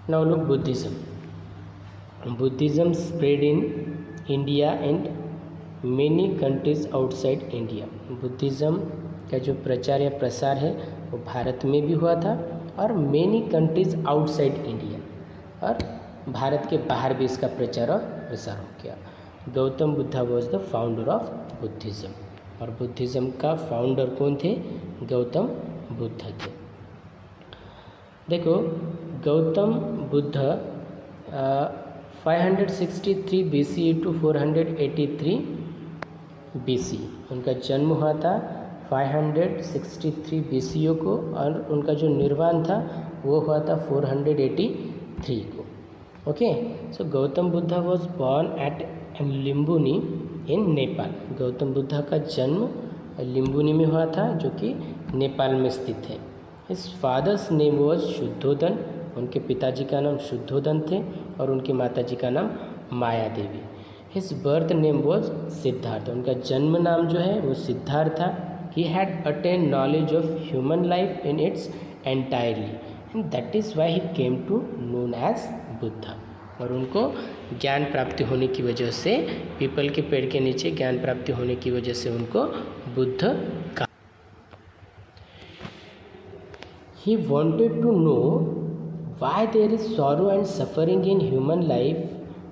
Now look Buddhism. Buddhism spread in India and many countries outside India. Buddhism का जो प्रचार या प्रसार है वो भारत में भी हुआ था और मेनी कंट्रीज आउटसाइड इंडिया, और भारत के बाहर भी इसका प्रचार और प्रसार हो गया. Gautam Buddha was the founder of Buddhism, और बुद्धिज़्म का फाउंडर कौन थे? गौतम बुद्ध थे. देखो Gautam Buddha 563 BCE to 483 BC उनका जन्म हुआ था 563 BCE को, और उनका जो निर्वाण था वो हुआ था 483 को. Okay, so Gautam Buddha was born at Lumbini in Nepal. Gautam Buddha का जन्म लिम्बुनी में हुआ था जो कि नेपाल में स्थित है. His father's name was Shuddhodan. उनके पिताजी का नाम शुद्धोदन थे और उनकी माताजी का नाम Maya Devi. His birth name was Siddhartha. उनका जन्म नाम जो है वो सिद्धार्थ था. He had attain knowledge of human life in its entirely and that is why he came to known as Buddha. और उनको ज्ञान प्राप्ति होने की वजह से, पीपल के पेड़ के नीचे ज्ञान प्राप्ति होने की वजह से उनको बुद्ध कहा. He wanted to know why there is sorrow and suffering in human life,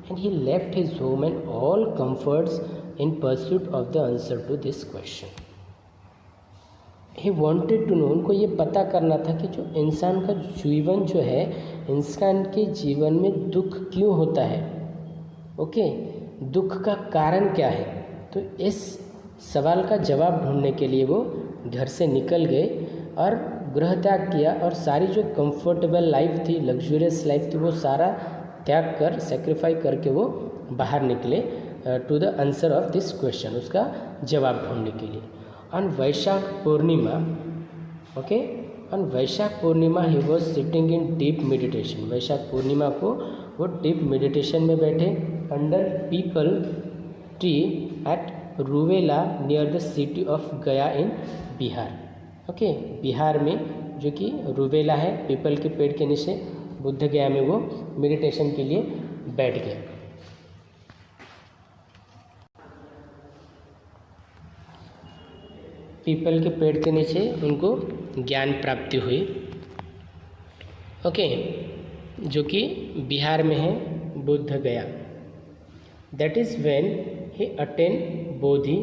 and he left his home and all comforts in pursuit of the answer to this question. He wanted to know, उनको ये पता करना था कि जो इंसान का जीवन जो है, इंसान के जीवन में दुख क्यों होता है. ओके, दुख का कारण क्या है. तो इस सवाल का जवाब ढूंढने के लिए वो घर से निकल गए और गृह त्याग किया, और सारी जो कंफर्टेबल लाइफ थी, लग्जूरियस लाइफ थी, वो सारा त्याग कर, सेक्रीफाई करके वो बाहर निकले to the answer of this question, उसका जवाब ढूंढने के लिए. On Vaishakh Purnima, okay, on Vaishakh Purnima he was sitting in deep meditation. Vaishakh Purnima को वो डीप मेडिटेशन में बैठे under peepal tree at Uruvela near the city of Gaya in Bihar. Okay, Bihar में जो कि रूवेला है, पीपल के पेड़ के नीचे बुद्ध गया में वो मेडिटेशन के लिए बैठ गए. पीपल के पेड़ के नीचे उनको ज्ञान प्राप्ति हुई. ओके, जो कि बिहार में है Buddha Gaya. That is when he attain bodhi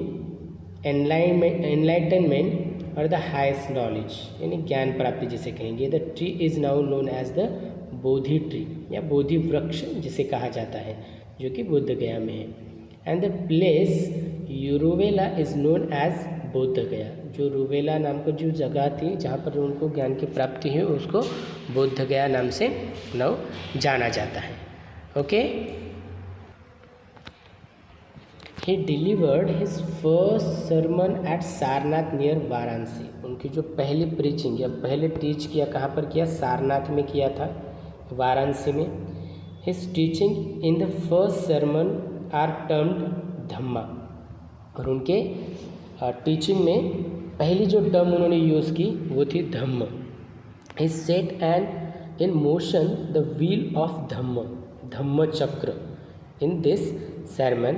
enlightenment और द हाइस्ट नॉलेज, यानी ज्ञान प्राप्ति जिसे कहेंगे. The tree is now known as the bodhi tree या बोधि वृक्ष जिसे कहा जाता है, जो कि बुद्ध गया में है. And the place Uruvela is known as Bodh Gaya. जो रूवेला नाम की जो जगह थी जहाँ पर उनको ज्ञान की प्राप्ति हुई, उसको बोध गया नाम से नाउ जाना जाता है. Okay, he delivered his first sermon at Sarnath near Varanasi. उनकी जो पहली प्रीचिंग या पहले टीच किया कहाँ पर किया? सारनाथ में किया था, वाराणसी में. His teaching in the first sermon are termed dhamma. और उनके टीचिंग में पहली जो टर्म उन्होंने यूज़ की वो थी dhamma. He set and in motion the wheel of dhamma, dhamma chakra in this sermon.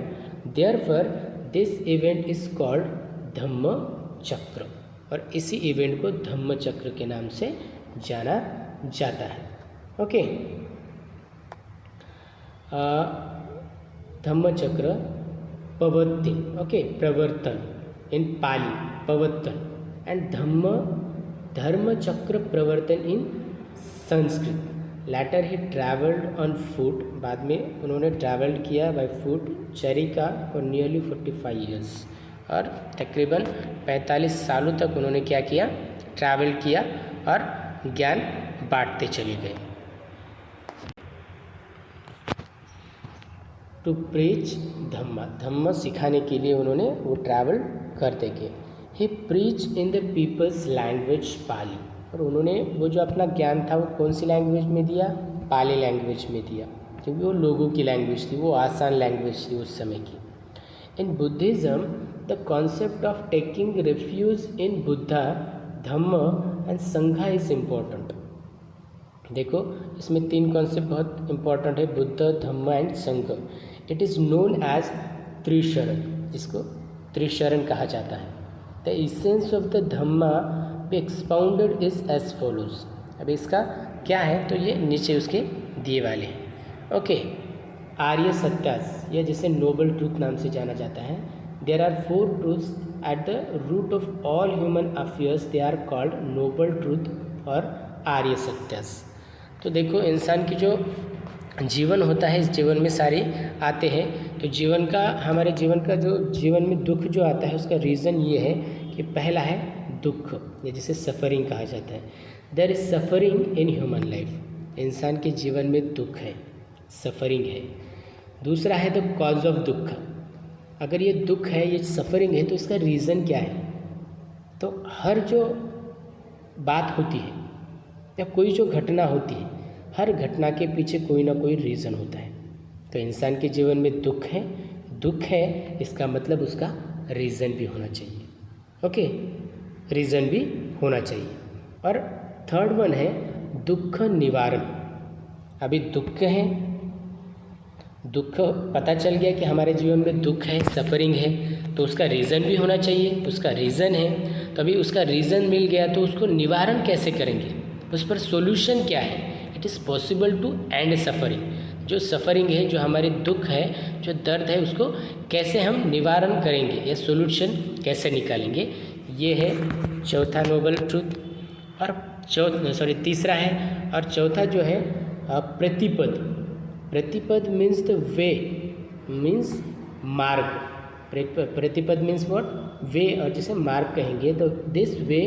Therefore this event is called dhamma chakra, और इसी इवेंट को धम्म चक्र के नाम से जाना जाता है. ओके, धम्म चक्र पवत्ति, ओके, प्रवर्तन इन पाली, पवत्तन, and dharma chakra pravartan in Sanskrit. Later he travelled on foot. बाद में उन्होंने ट्रैवल्ड किया by foot charika for nearly 45 years, और तकरीबन 45 सालों तक उन्होंने क्या किया? ट्रैवल किया और ज्ञान बांटते चले गए. टू प्रीच धम्मा, धम्म सिखाने के लिए उन्होंने वो ट्रैवल करते गए. He preach in the people's language Pali. और उन्होंने वो जो अपना ज्ञान था वो कौन सी लैंग्वेज में दिया? पाली लैंग्वेज में दिया, क्योंकि वो लोगों की लैंग्वेज थी, वो आसान लैंग्वेज थी उस समय की. In Buddhism the concept of taking refuge in Buddha, dhamma and sangha is important. देखो इसमें 3 कॉन्सेप्ट बहुत इंपॉर्टेंट है, Buddha, dhamma and sangha. It is known as trisharan, इसको त्रिशरण कहा जाता है। The essence of the dhamma be expounded is as follows. अब इसका क्या है तो ये नीचे उसके दिए वाले हैं। ओके, आर्य सत्यास, यह जिसे नोबल ट्रूथ नाम से जाना जाता है। There are 4 truths at the root of all human affairs, they are called noble truth और आर्य सत्यास। तो देखो इंसान की जो जीवन होता है, इस जीवन में सारे आते हैं। तो जीवन का, हमारे जीवन का जो जीवन में दुख जो आता है उसका रीज़न ये है कि पहला है दुख, या जिसे सफ़रिंग कहा जाता है। There is suffering in human life, इंसान के जीवन में दुख है, सफ़रिंग है। दूसरा है द कॉज ऑफ दुख, अगर ये दुख है, ये सफ़रिंग है तो इसका रीज़न क्या है। तो हर जो बात होती है या कोई जो घटना होती है, हर घटना के पीछे कोई ना कोई रीज़न होता है। तो इंसान के जीवन में दुख है, इसका मतलब उसका रीज़न भी होना चाहिए। ओके, रीज़न भी होना चाहिए। और थर्ड वन है दुख निवारण। अभी दुख है, दुख पता चल गया कि हमारे जीवन में दुख है, सफ़रिंग है, तो उसका रीज़न भी होना चाहिए। उसका रीज़न है, तो अभी उसका रीज़न मिल गया तो उसको निवारण कैसे करेंगे, उस पर सॉल्यूशन क्या है। It is possible to end suffering, जो सफ़रिंग है, जो हमारे दुख है, जो दर्द है, उसको कैसे हम निवारण करेंगे या सॉल्यूशन कैसे निकालेंगे, ये है चौथा नोबल ट्रूथ। और तीसरा है, और चौथा जो है प्रतिपद। प्रतिपद मीन्स द वे, मीन्स मार्ग। प्रतिपद मीन्स व्हाट, वे, और जिसे मार्ग कहेंगे। तो this way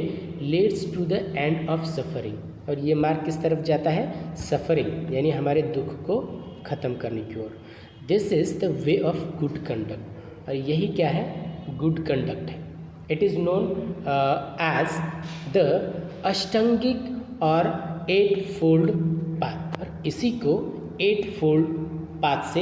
leads to the end of suffering, और ये मार्ग किस तरफ जाता है, सफ़रिंग, यानी हमारे दुख को ख़त्म करने की ओर। This is the way of good conduct, और यही क्या है, गुड कंडक्ट है। It is known as the ashtangik और 8 फोल्ड पाथ, और इसी को 8 फोल्ड पाथ से